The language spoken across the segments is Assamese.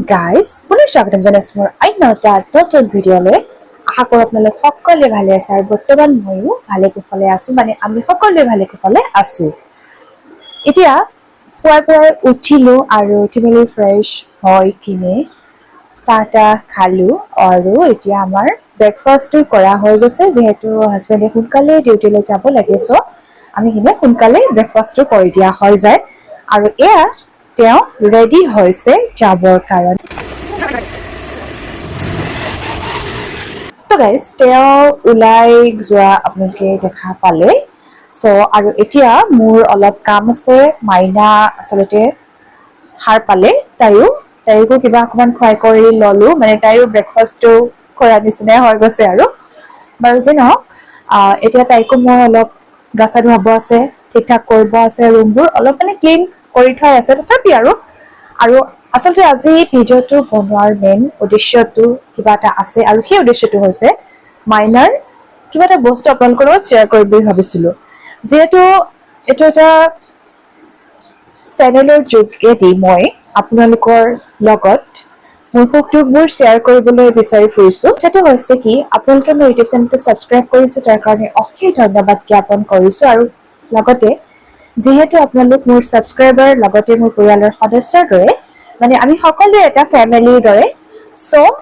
guys, পুনৰ স্বাগতম জনাইছো মোৰ অন্য এটা নতুন ভিডিঅ'লৈ। আশা কৰোঁ আপোনালোক সকলোৱে ভালে আছে আৰু বৰ্তমান ময়ো ভালে কুশলে আছো, মানে আমি সকলোৱে ভালে কুশলে আছো। এতিয়া পুৱাই উঠিলো আৰু উঠি মেলি ফ্ৰেছ হৈ কিনে চাহ খালো আৰু এতিয়া আমাৰ ব্ৰেকফাষ্টটো কৰা হৈ গৈছে, যিহেতু হাজবেণ্ডে সোনকালে ডিউটিলৈ যাব লাগে, চ' আমি সোনকালে ব্ৰেকফাষ্টটো কৰি দিয়া হৈ যায় আৰু এয়া তেওঁ ৰেডি হৈছে যাবৰ কাৰণে। তো গাইজ তেওঁ ওলাই যোৱা আপোনালোকে দেখা পালে। চ' আৰু এতিয়া মোৰ অলপ কাম আছে। মাইনা আচলতে সাৰ পালে, তাইকো কিবা অকণমান খুৱাই কৰি ললো, মানে তাইৰো ব্ৰেকফাষ্টটো কৰা নিচিনাই হৈ গৈছে আৰু বাৰু যে নহওক। এতিয়া তাইকো মই অলপ গা চা ধুৱাব আছে, ঠিক ঠাক কৰিব আছে, ৰুমবোৰ অলপ মানে ক্লিন কৰি থোৱাই আছে তথাপি আৰু আচলতে আজি ভিডিঅ'টো বনোৱাৰ মেইন উদ্দেশ্যটো কিবা এটা আছে, আৰু সেই উদ্দেশ্যটো হৈছে মাইনাৰ কিবা এটা বস্তু আপোনালোকৰ লগত শ্বেয়াৰ কৰিম বুলি ভাবিছিলো। যিহেতু এইটো এটা চেনেলৰ যোগেদি মই আপোনালোকৰ লগত মোৰ সুখ দুখবোৰ শ্বেয়াৰ কৰিবলৈ বিচাৰি ফুৰিছো। সেইটো হৈছে কি, আপোনালোকে মোৰ ইউটিউব চেনেলটো ছাবস্ক্ৰাইব কৰিছে, তাৰ কাৰণে অশেষ ধন্যবাদ জ্ঞাপন কৰিছো। আৰু লগতে যিহেতু আপোনালোক মোৰ ছাবস্ক্ৰাইবাৰ, লগতে মোৰ পৰিয়ালৰ সদস্যৰ দৰে, মানে আমি সকলোৱে এটা ফেমিলিৰ দৰে, চ'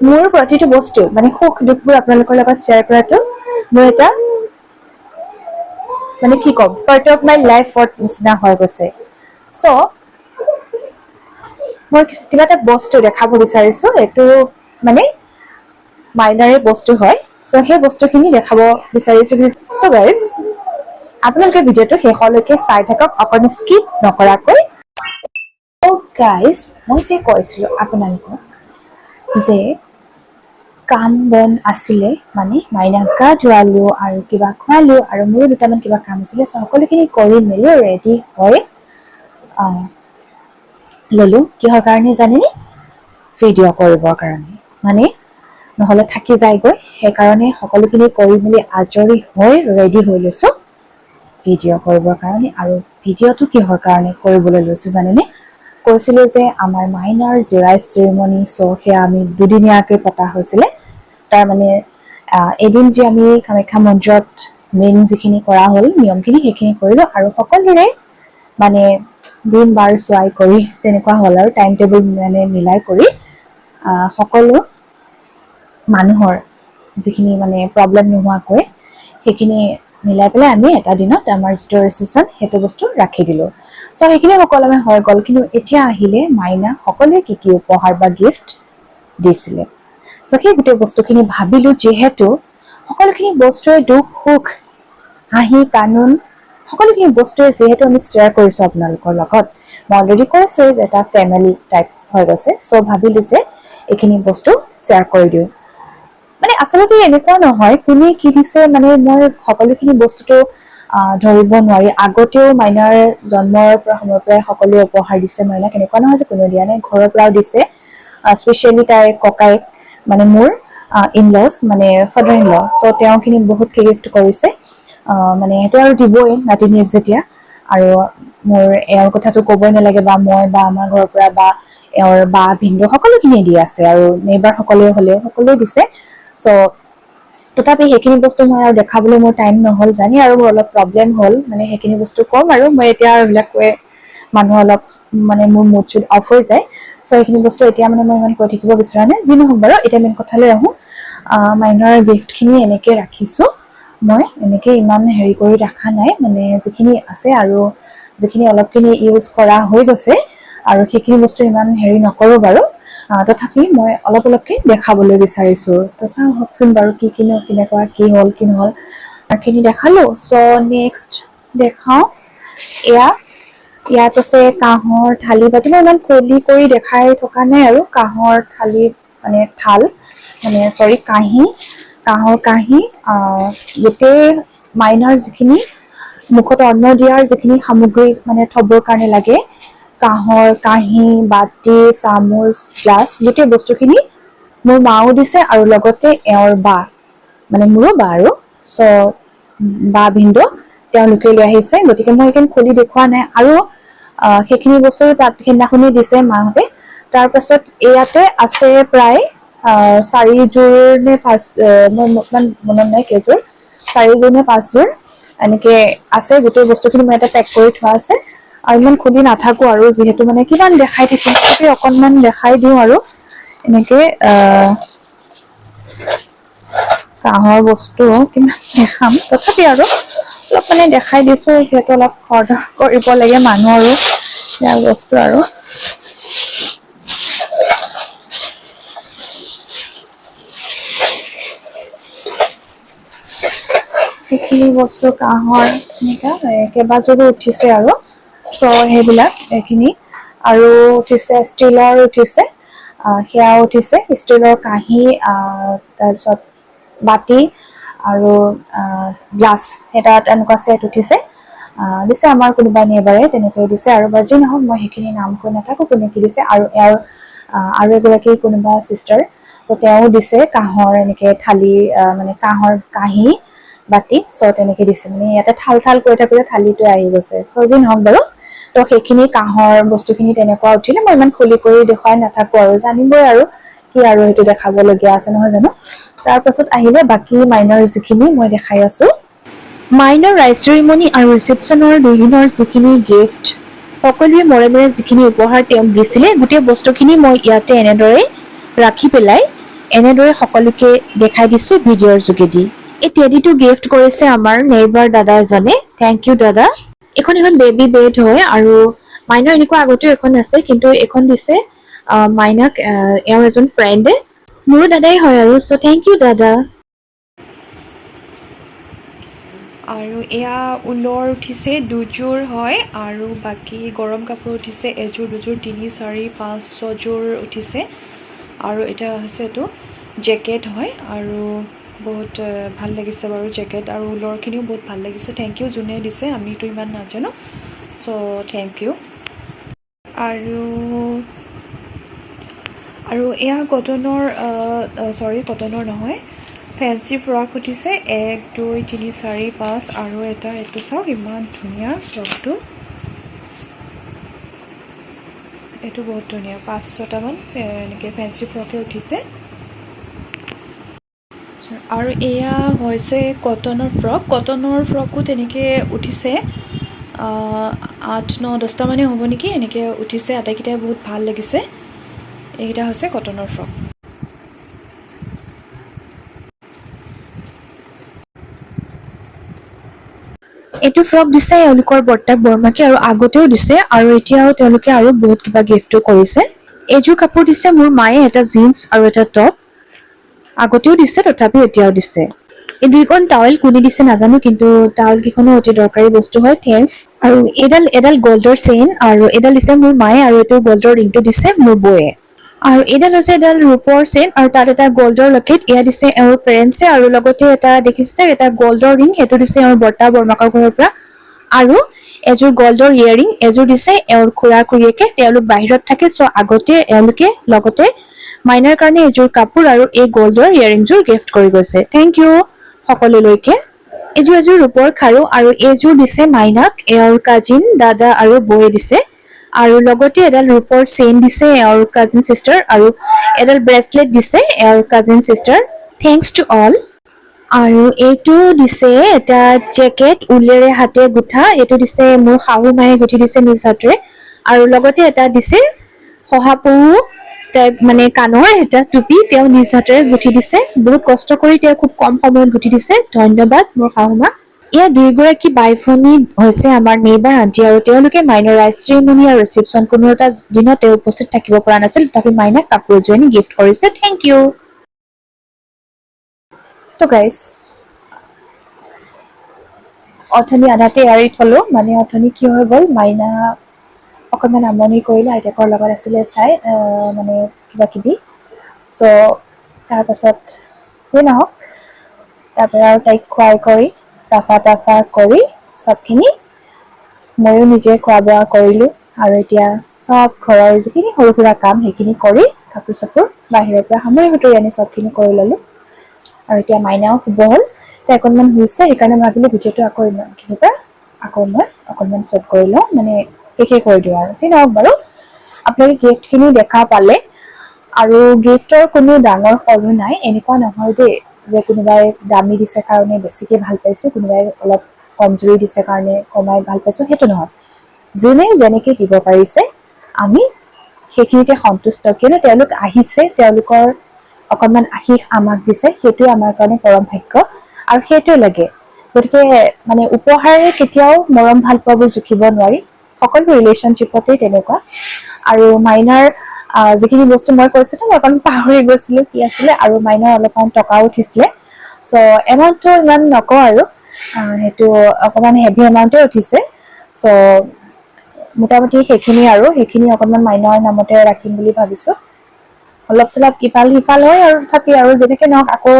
মোৰ প্ৰতিটো বস্তু মানে সুখ দুখবোৰ আপোনালোকৰ লগত শ্বেয়াৰ কৰাটো মোৰ এটা মানে কি ক'ম, পাৰ্ট অফ মাই লাইফৰ নিচিনা হৈ গৈছে। চ' মই কিবা এটা বস্তু দেখাব বিচাৰিছো, এইটো মানে মাইনাৰে বস্তু হয়, চ' সেই বস্তুখিনি দেখাব বিচাৰিছো। তো গাইজ আপোনালোকে ভিডিঅ'টো শেষলৈকে চাই থাকক, অকণো স্কিপ নকৰাকৈ। গাইজ মই যে কৈছিলো আপোনালোকক যে কাম বন আছিলে, মানে মাইনাক গা ধুৱালো আৰু কিবা খোৱালো আৰু মোৰো দুটামান কিবা কাম আছিলে, সকলোখিনি কৰি মেলি ৰেডি হৈ ললো। কিহৰ কাৰণে জানেনে? ভিডিঅ' কৰিবৰ কাৰণে, মানে নহ'লে থাকি যায়গৈ, সেইকাৰণে সকলোখিনি কৰি মেলি আজৰি হৈ ৰেডি হৈ লৈছো ভিডিঅ' কৰিবৰ কাৰণে। আৰু ভিডিঅ'টো কিহৰ কাৰণে কৰিবলৈ লৈছো জানেনে? কৈছিলো যে আমাৰ মাইনাৰ জেৰাইজ চেৰিমনী, চ' সেয়া আমি দুদিনীয়াকৈ পতা হৈছিলে। তাৰমানে এদিন যে আমি কামাখ্যা মন্দিৰত মেইন যিখিনি কৰা হ'ল নিয়মখিনি, সেইখিনি কৰিলো আৰু সকলোৰে মানে দিন বাৰ চোৱাই কৰি তেনেকুৱা হ'ল আৰু টাইম টেবুল মানে মিলাই কৰি সকলো মানুহৰ যিখিনি মানে প্ৰব্লেম নোহোৱাকৈ সেইখিনি মিলাই পেলাই আমি এটা দিনত আমাৰ যিটো ৰিচিপশ্যন সেইটো বস্তু ৰাখি দিলো। চ' সেইখিনি সকলোৱে হৈ গ'ল। কিন্তু এতিয়া আহিলে মাইনা সকলোৱে কি কি উপহাৰ বা গিফ্ট দিছিলে। চ' সেই গোটেই বস্তুখিনি ভাবিলো, যিহেতু সকলোখিনি বস্তুৱে দুখ সুখ হাঁহি কান্দোন সকলোখিনি বস্তুৱে যিহেতু আমি শ্বেয়াৰ কৰিছো আপোনালোকৰ লগত, মই অলৰেডি কৈছো যে এটা ফেমিলি টাইপ হৈ গৈছে, চ' ভাবিলো যে এইখিনি বস্তু শ্বেয়াৰ কৰি দিওঁ। মানে আচলতে এনেকুৱা নহয় কোনে কি দিছে, মানে মই সকলোখিনি বস্তুটো ধৰিব নোৱাৰি। আগতেও মাইনাৰ জন্মৰ সময়ৰ পৰাই সকলোৱে উপহাৰ দিছে মাইনাক, এনেকুৱা নহয় যে কোনেও দিয়া নাই, ঘৰৰ পৰাও দিছে। স্পেচিয়েলি তাইৰ ককাইক, মানে মোৰ ইনলছ, মানে ফাদাৰ ইন ল, চ' তেওঁখিনি বহুত গিফ্ট কৰিছে। মানে সেইটো আৰু দিবই নাতিনীয়েক যেতিয়া, আৰু মোৰ এওঁৰ কথাটো ক'বই নালাগে, বা মই বা আমাৰ ঘৰৰ পৰা বা এওঁৰ বা ভিনদেউ সকলোখিনিয়ে দি আছে, আৰু নেইবাৰ সকলোৱে দিছে। চ' তথাপি সেইখিনি বস্তু মই আৰু দেখাবলৈ মোৰ টাইম নহ'ল, জানি আৰু মোৰ অলপ প্ৰব্লেম হ'ল, মানে সেইখিনি বস্তু ক'ম আৰু মই এতিয়া এইবিলাক কৈ মানুহ অলপ মানে মোৰ মুড চুড অফ হৈ যায়। চ' এইখিনি বস্তু এতিয়া মানে মই ইমান কৈ থাকিব বিচৰা নাই। যি নহওক বাৰু, এতিয়া মেইন কথালৈ আহোঁ। মাইনাৰ গিফ্টখিনি এনেকৈ ৰাখিছোঁ, মই এনেকৈ ইমান হেৰি কৰি ৰখা নাই, মানে যিখিনি আছে আৰু যিখিনি অলপখিনি ইউজ কৰা হৈ গৈছে, আৰু সেইখিনি বস্তু ইমান হেৰি নকৰোঁ বাৰু। তথাপি মই অলপকৈ দেখাবলৈ বিচাৰিছোঁ। তো চাওকচোন বাৰু কি কিনো, কেনেকুৱা কি হ'ল কি নহ'ল, সেইখিনি দেখালোঁ। চ' নেক্সট দেখাওঁ। ইয়াত আছে কাঁহৰ থালি বাতি। মই ইমান খুলি কৰি দেখাই থকা নাই আৰু কাঁহৰ থালি, মানে থাল, মানে চৰি কাঁহৰ কাঁহী, গোটেই মাইনাৰ যিখিনি মুখত অন্ন দিয়াৰ যিখিনি সামগ্ৰী মানে থবৰ কাৰণে লাগে, কাঁহৰ কাঁহী, বাতি, চামুচ, গ্লাছ, গোটেই বস্তুখিনি মোৰ মাও দিছে, আৰু লগতে এওঁৰ বা, মানে মোৰো বা আৰু, চ' বা ভিনদেউ তেওঁলোকে লৈ আহিছে। গতিকে মই সেইখিনি খুলি দেখুওৱা নাই, আৰু সেইখিনি বস্তু তাত সেইদিনাখনেই দিছে মাহঁতে। তাৰ পাছত ইয়াতে আছে প্ৰায় 4যোৰ নে 5 মই ইমান মনত নাই কেইযোৰ 4যোৰ নে 5যোৰ এনেকে আছে গোটেই বস্তুখিনি মই এটা পেক কৰি থোৱা আছে আৰু ইমান খুলি নাথাকো আৰু যেহেতু মানে কিমান দেখাই থাকিম তাকে অকনমান দেখাই দিওঁ আৰু এনেকে কাঁহৰ বস্তু কিমান দেখাম তথাপি আৰু অলপ মানে দেখাই দিছো যিহেতু অলপ অৰ্ডাৰ কৰিব লাগে মানুহ আৰু ইয়াৰ বস্তু আৰু সেইখিনি বস্তু কাঁহৰ এনেকা কেইবাযোৰো উঠিছে আৰু চ' সেইবিলাক এইখিনি আৰু উঠিছে ষ্টিলৰ উঠিছে সেয়া উঠিছে ষ্টিলৰ কাঁহী তাৰপিছত বাটি আৰু গ্লাছ এটা এনেকুৱা ছেট উঠিছে দিছে আমাৰ কোনোবাই নেবাৰে তেনেকৈ দিছে আৰু বাজি নহওক মই সেইখিনি নাম কৈ নাথাকো কোনে কি দিছে আৰু ইয়াৰ আৰু এগৰাকী কোনোবা চিষ্টাৰ তো তেওঁ দিছে কাঁহৰ এনেকে থালি মানে কাঁহৰ কাঁহী বাটি চ' তেনেকে দিছে মানে ইয়াতে থাল থাল কৰি থাকোতে থালিটো আহি গৈছে চ' যি নহওক বাৰু তো সেইখিনি কাঁহৰ বস্তুখিনি তেনেকুৱা উঠিলে মই ইমান খুলি কৰি দেখুৱাই নাথাকো আৰু জানিবই আৰু কি আৰু সেইটো দেখাবলগীয়া আছে নহয় জানো তাৰ পাছত আহিলে বাকি মাইনৰ যিখিনি মই দেখাই আছো মাইনৰ ৰাইজ চেৰিমনি আৰু ৰিচেপশ্যনৰ দুদিনৰ যিখিনি গিফ্ট সকলোৱে মৰমেৰে যিখিনি উপহাৰ তেওঁক দিছিলে গোটেই বস্তুখিনি মই ইয়াতে এনেদৰে ৰাখি পেলাই এনেদৰে সকলোকে দেখাই দিছো ভিডিঅ'ৰ যোগেদি এই টেডিটো গিফ্ট কৰিছে আমাৰ নেইবাৰ দাদা এজনে থেংক ইউ দাদা এখন বেবী বেড হয় আৰু মাইনাৰ এনেকুৱা আগতেও এখন আছে কিন্তু এখন দিছে মাইনাক এওঁৰ এজন ফ্ৰেণ্ডে মোৰো দাদাই হয় আৰু চ' থেংক ইউ দাদা আৰু এয়া ঊলৰ উঠিছে দুযোৰ হয় আৰু বাকী গৰম কাপোৰ উঠিছে এযোৰ দুযোৰ 3 4 5 6যোৰ উঠিছে আৰু এটা হৈছে এইটো জেকেট হয় আৰু বহুত ভাল লাগিছে বাৰু জেকেট আৰু ঊলৰখিনিও বহুত ভাল লাগিছে থেংক ইউ যোনে দিছে আমিতো ইমান নাজানো চ' থেংক ইউ আৰু এয়া কটনৰ নহয় ফেন্সি ফ্ৰক উঠিছে 1 2 3 4 5 আৰু এটা এইটো চাওক ইমান ধুনীয়া ফ্ৰকটো এইটো বহুত ধুনীয়া 5-6টামান এনেকৈ ফেন্সি ফ্ৰকে উঠিছে আৰু এয়া হৈছে কটনৰ ফ্ৰকো তেনেকৈ উঠিছে 8-9-10টা মানে হ'ব নেকি এনেকৈ উঠিছে আটাইকেইটাই বহুত ভাল লাগিছে এইকেইটা হৈছে কটনৰ ফ্ৰক এইটো ফ্ৰক দিছে এওঁলোকৰ বৰ্তাক বৰমাকে আৰু আগতেও দিছে আৰু এতিয়াও তেওঁলোকে আৰু বহুত কিবা গিফ্টটো কৰিছে এইযোৰ কাপোৰ দিছে মোৰ মায়ে এটা জিন্স আৰু এটা টপ আগতেও দিছে তথাপিও এতিয়াও দিছে এই দুইখন টাৱেল কোনে দিছে নাজানো কিন্তু টাৱেল কেইখনো অতি দৰকাৰী বস্তু হয় থেংকছ আৰু এডাল গল্ডৰ চেইন আৰু এডাল দিছে মোৰ মায়ে আৰু এইটো গল্ডৰ ৰিংটো দিছে মোৰ বৌয়ে আৰু এডাল হৈছে এডাল ৰূপৰ চেইন আৰু তাত এটা গল্ডৰ লকেট এয়া দিছে এওঁৰ পেৰেণ্টছে আৰু লগতে এটা দেখিছে এটা গল্ডৰ ৰিং সেইটো দিছে এওঁৰ বৰ্তা বৰমাকৰ ঘৰৰ পৰা আৰু এযোৰ গল্ডৰ ইয়েৰিং এযোৰ দিছে এওঁৰ খুৰা খুৰীয়েকে তেওঁলোক বাহিৰত থাকে চ' আগতে এওঁলোকে লগতে মাইনাৰ কাৰণে এযোৰ কাপোৰ আৰু এই গল্ডৰ ইয়েৰিংযোৰ গিফ্ট কৰি গৈছে থেংক ইউ সকলোলৈকে এযোৰ ৰূপৰ খাৰু আৰু এইযোৰ দিছে মাইনাক এওঁৰ কাজিন দাদা আৰু বৌয়ে দিছে আৰু লগতে এডাল ৰূপৰ চেইন দিছে এওঁৰ কাজিন সিষ্টাৰ আৰু এডাল ব্ৰেচলেট দিছে এওঁৰ কাজিন সিষ্টাৰ থেংকছ টু অল আৰু এইটো দিছে এটা জেকেট উলেৰে হাতে গুঠা এইটো দিছে মোৰ শাহু মায়ে গুঠি দিছে নিজ হাতেৰে আৰু লগতে এটা দিছে শহাপহু টাইপ মানে কাণৰ এটা টুপি তেওঁ নিজ হাতেৰে গুঠি দিছে বহুত কষ্ট কৰি তেওঁ খুব কম সময়ত গুঠি দিছে ধন্যবাদ মোৰ শাহু মা এয়া দুইগৰাকী বাই ভনী হৈছে আমাৰ নেইবাৰ আন্টি আৰু তেওঁলোকে মাইনাৰ ৰাইজ চেৰিমনি আৰু ৰিচেপশ্যন কোনো এটা দিনত তেওঁ উপস্থিত থাকিব পৰা নাছিল তথাপি মাইনাক কাপোৰ এযোৰ আনি গিফ্ট কৰিছে থেংক ইউ তো গাইজ অথনি আধাতে এৰি থলো মানে অথনি কি হৈ গ'ল মাইনা অকণমান আমনি কৰিলে আইতাকৰ লগত আছিলে চাই মানে কিবা কিবি চ' তাৰপাছত সেই নহওক তাৰপৰা আৰু তাইক খুৱাই কৰি চাফা তাফা কৰি চবখিনি ময়ো নিজে খোৱা বোৱা কৰিলোঁ আৰু এতিয়া চব ঘৰৰ যিখিনি সৰু সুৰা কাম সেইখিনি কৰি কাপোৰ চাপোৰ বাহিৰৰ পৰা সামৰি সুতৰি আনি চবখিনি কৰি ল'লোঁ আৰু এতিয়া মাইনাও শুব হ'ল তাই অকণমান হৈছে সেইকাৰণে মই ভাবিলোঁ ভিডিঅ'টো আকৌ ইমানখিনিৰ পৰা আকৌ মই অকণমান শ্বুট কৰি লওঁ মানে শেষে কৰি দিওঁ আৰু যি নহওক বাৰু আপোনালোকে গিফ্টখিনি দেখা পালে আৰু গিফ্টৰ কোনো ডাঙৰ সৰু নাই, এনেকুৱা নহয় দেই যে কোনোবাই দামী দিছে কাৰণে বেছিকে ভাল পাইছো, কোনোবাই অলপ কমজুৰি দিছে কাৰণে কমাই ভাল পাইছো, সেইটো নহয়। যোনে যেনেকে দিব পাৰিছে আমি সেইখিনিতে সন্তুষ্ট, কিয়নো তেওঁলোক আহিছে, তেওঁলোকৰ অকণমান আশীষ আমাক দিছে, সেইটোৱে আমাৰ কাৰণে পৰম ভাগ্য আৰু সেইটোৱে লাগে। গতিকে মানে উপহাৰে কেতিয়াও মৰম ভাল পোৱাবোৰ জুখিব নোৱাৰি, সকলো ৰিলেশ্যনশ্বিপতেই তেনেকুৱা। আৰু মাইনাৰ যিখিনি বস্তু মই কৈছিলো মই অকণ পাহৰি গৈছিলো কি আছিলে, আৰু মাইনাৰ অলপমান টকাও উঠিছিলে। চ' এমাউণ্টটো ইমান নকওঁ আৰু সেইটো অকণমান হেভি এমাউণ্টে উঠিছে। চ' মোটামুটি সেইখিনি আৰু সেইখিনি অকণমান মাইনাৰ নামতে ৰাখিম বুলি ভাবিছো। অলপ চলপ ইফাল সিফাল হয় আৰু তথাপি আৰু যেনেকে নহওক আকৌ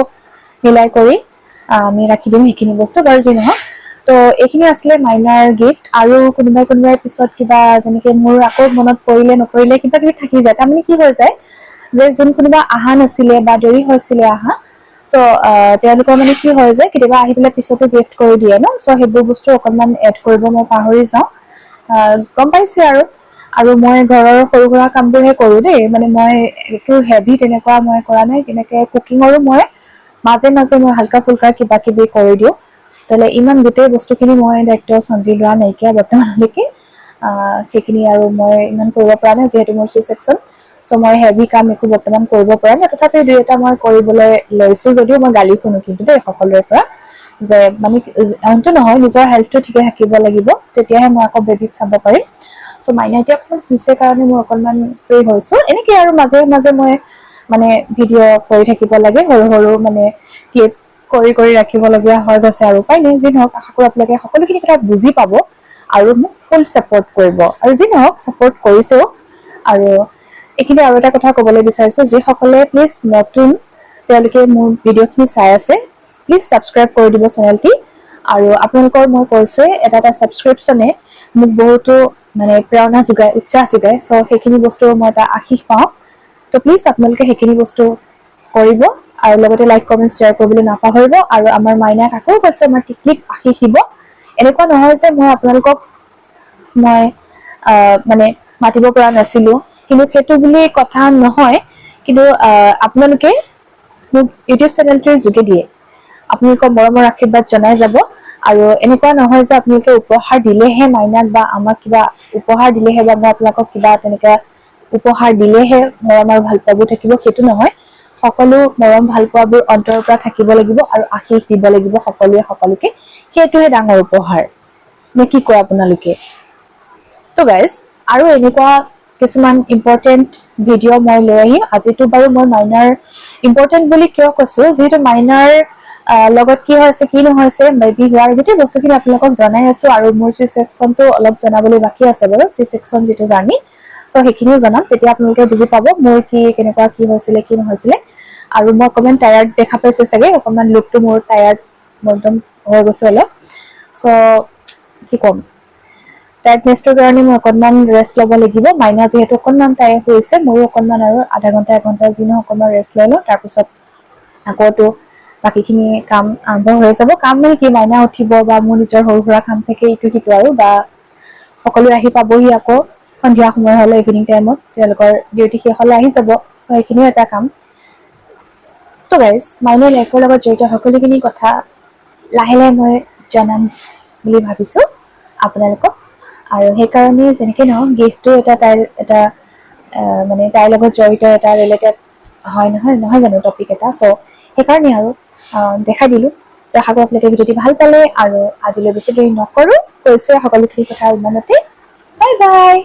মিলাই কৰি আমি ৰাখি দিম সেইখিনি বস্তু বাৰু যি নহওক। তো এইখিনি আছিলে মাইনাৰ গিফ্ট। আৰু কোনোবাই পিছত কিবা যেনেকে মোৰ আকৌ মনত পৰিলে নপৰিলে কিবা কিবি থাকি যায়, তাৰমানে কি হৈ যায় যে যোন কোনোবা অহা নাছিলে বা দেৰি হৈছিলে অহা, চ' তেওঁলোকৰ মানে কি হয় যে কেতিয়াবা আহি পেলাই পিছতো গিফ্ট কৰি দিয়ে ন, চ' সেইবোৰ বস্তু অকণমান এড কৰিব মই পাহৰি যাওঁ, গম পাইছে আৰু মই ঘৰৰ সৰু সুৰা কামবোৰহে কৰো দেই, মানে মই একো হেভি তেনেকুৱা মই কৰা নাই। তেনেকে কুকিঙৰো মই মাজে মাজে মই হালকা ফুলকা কিবা কিবি কৰি দিওঁ, তেতিয়াহ'লে ইমান গোটেই বস্তুখিনি মই দায়িত্ব সঞ্জি লোৱা নাইকিয়া বৰ্তমানলৈকে। সেইখিনি আৰু মই ইমান কৰিব পৰা নাই যিহেতু মোৰ চি ছেকচন, চ' মই হেভি কাম একো বৰ্তমান কৰিব পৰা নাই। তথাপিও দুই এটা মই কৰিবলৈ লৈছো, যদিও মই গালি শুনো কিন্তু দেই সকলোৰে পৰা, যে মানে অইনটো নহয় নিজৰ হেল্থটো ঠিকে থাকিব লাগিব, তেতিয়াহে মই আকৌ বেবীক চাব পাৰিম। চ' মাইনা এতিয়া অকণমান হৈছে কাৰণে মই অকণমান ফ্ৰী হৈছো। এনেকে আৰু মাজে মাজে মই মানে ভিডিঅ' কৰি থাকিব লাগে, সৰু সৰু মানে ক্লিপ কৰি কৰি ৰাখিবলগীয়া হৈ গৈছে আৰু উপায় নাই। যি নহওক আশা কৰো আপোনালোকে সকলোখিনি কথা বুজি পাব আৰু মোক ফুল ছাপোৰ্ট কৰিব, আৰু যি নহওক ছাপোৰ্ট কৰিছেও। আৰু এইখিনি আৰু এটা কথা ক'বলৈ বিচাৰিছো, যিসকলে প্লিজ নতুন তেওঁলোকে মোৰ ভিডিঅ'খিনি চাই আছে, প্লিজ ছাবস্ক্ৰাইব কৰি দিব চেনেলটি। আৰু আপোনালোকৰ মই কৈছোৱে এটা এটা ছাবস্ক্ৰিপশ্যনে মোক বহুতো মানে প্ৰেৰণা যোগায়, উৎসাহ যোগায়। চ' সেইখিনি বস্তু মই এটা আশীষ পাওঁ। তো প্লিজ আপোনালোকে সেইখিনি বস্তু কৰিব আৰু লগতে লাইক কমেণ্ট শ্বেয়াৰ কৰিবলৈ নাপাহৰিব। আৰু আমাৰ মাইনাক আকৌ কৈছো আমাৰ টিকলিক আশীষ দিব। এনেকুৱা নহয় যে মই আপোনালোকক মই মানে মাতিব পৰা নাছিলো, কিন্তু সেইটো বুলি কথা নহয়। কিন্তু আপোনালোকে মোক ইউটিউব চেনেলটোৰ যোগেদিয়ে আপোনালোকৰ মৰমৰ আশীৰ্বাদ জনাই যাব। আৰু এনেকুৱা নহয় যে আপোনালোকে উপহাৰ দিলেহে মাইনাক বা আমাক কিবা উপহাৰ দিলেহে বা মই আপোনালোকক কিবা তেনেকুৱা উপহাৰ দিলেহে মৰম আৰু ভাল পোৱাবোৰ থাকিব, সেইটো নহয়। সকলো মৰম ভাল পোৱাবোৰ অন্তৰৰ পৰা থাকিব লাগিব আৰু আশীষ দিব লাগিব সকলোৱে সকলোকে, সেইটোহে ডাঙৰ উপহাৰ। নে কি কয় আপোনালোকে? তো গাইজ আৰু এনেকুৱা কিছুমান ইম্পৰ্টেণ্ট ভিডিঅ' মই লৈ আহিম। আজিতো বাৰু মই মাইনাৰ ইম্পৰ্টেণ্ট বুলি কিয় কৈছো, যিহেতু মাইনাৰ লগত কি হৈছে কি নহৈছে বেবী হোৱাৰ গোটেই বস্তুখিনি আপোনালোকক জনাই আছো। আৰু মোৰ চি ছেকচনটো অলপ জনাবলৈ বাকী আছে বাৰু, চি ছেকচন যিটো জাৰ্নি, চ' সেইখিনিও জনাম। তেতিয়া আপোনালোকে বুজি পাব মোৰ কি কেনেকুৱা কি হৈছিলে কি নহৈছিলে। আৰু মই অকণমান টায়াৰ্ড দেখা পাইছো চাগে, অকণমান লুকটো মোৰ টায়াৰ্ড মোৰ একদম হৈ গৈছে অলপ। চ' কি ক'ম, টায়াৰ্ডনেছটোৰ কাৰণে মই অকণমান ৰেষ্ট ল'ব লাগিব। মাইনা যিহেতু অকণমান তাই শুইছে, ময়ো অকণমান আৰু আধা ঘণ্টা এঘণ্টা যি নহওক অকণমান ৰেষ্ট লৈ লওঁ। তাৰপিছত আকৌতো বাকীখিনি কাম আৰম্ভ হৈ যাব। কাম মানে কি, মাইনা উঠিব বা মোৰ নিজৰ সৰু সুৰা কাম থাকে ইটো সিটো আৰু, বা সকলোৱে আহি পাবহি আকৌ সন্ধিয়া সময় হ'লে ইভিনিং টাইমত তেওঁলোকৰ ডিউটি শেষ হ'লে আহি যাব। চ' সেইখিনিও এটা কাম। তো গাইজ মাইনাৰ লাইফৰ লগত জড়িত সকলোখিনি কথা লাহে লাহে মই জনাম বুলি ভাবিছো আপোনালোকক। আৰু সেইকাৰণে যেনেকে নহওক গিফ্টটো এটা তাইৰ এটা মানে তাইৰ লগত জড়িত এটা ৰিলেটেড হয় নহয় জানো টপিক এটা। চ' সেইকাৰণে আৰু দেখাই দিলো। তো আশা কৰো আপোনালোকে ভিডিঅ'টি ভাল পালে। আৰু আজিলৈ বেছি দেৰি নকৰো, কৈছো সকলোখিনি কথা ইমানতে। Bye bye.